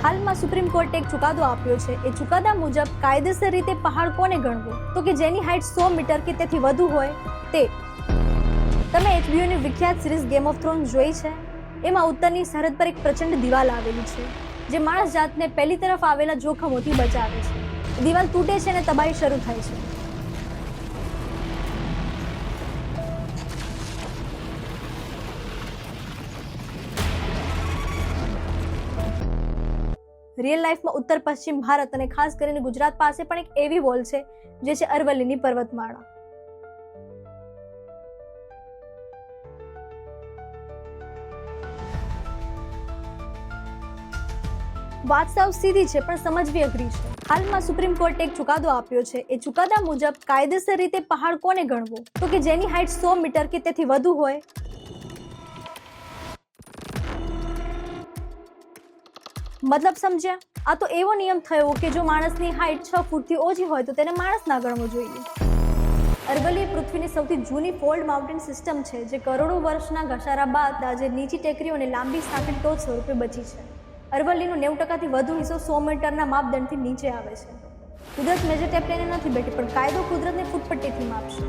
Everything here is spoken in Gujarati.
હાલમાં સુપ્રીમ કોર્ટે એક ચુકાદો આપ્યો છે. એ ચુકાદા મુજબ કાયદેસર રીતે પહાડ કોને ગણવો? તો કે જેની હાઈટ 100 મીટર કે તેથી વધુ હોય તે. તમે HBO ની વિખ્યાત સિરીઝ ગેમ ઓફ થ્રોન્સ જોઈ છે? એમાં ઉત્તરની સરહદ પર એક પ્રચંડ દિવાલ આવેલી છે જે માણસ જાતને પહેલી તરફ આવેલા જોખમોથી બચાવે છે. દિવાલ તૂટે છે અને તબાહી શરૂ થાય છે. રિયલ લાઈફમાં ઉત્તર પશ્ચિમ ભારત અને ખાસ કરીને ગુજરાત પાસે પણ એક એવી વોલ છે જે છે અરવલ્લીની પર્વતમાળા. વાત સાવ સીધી છે પણ સમજવી અઘરી છે. હાલમાં સુપ્રીમ કોર્ટે એક ચુકાદો આપ્યો છે. એ ચુકાદા મુજબ કાયદેસર રીતે પહાડ કોને ગણવો? તો કે જેની હાઈટ 100 મીટર કે તેથી વધુ હોય. મતલબ સમજ્યા? આ તો એવો નિયમ થયો કે જો માણસની હાઈટ 6 ફૂટથી ઓછી હોય તો તેને માણસ ના ગણવો જોઈએ. અરવલ્લી પૃથ્વીની સૌથી જૂની ફોલ્ડ માઉન્ટેન સિસ્ટમ છે જે કરોડો વર્ષના ઘસારા બાદ આજે નીચી ટેકરીઓ અને લાંબી સાંકડી ટોચ સ્વરૂપે બચી છે. અરવલ્લીનો 90%થી વધુ હિસ્સો 100 મીટરના માપદંડથી નીચે આવે છે. કુદરત મેજર ટેપ લઈને નથી બેઠી પણ કાયદો કુદરતને ફૂટપટ્ટીથી માપશે.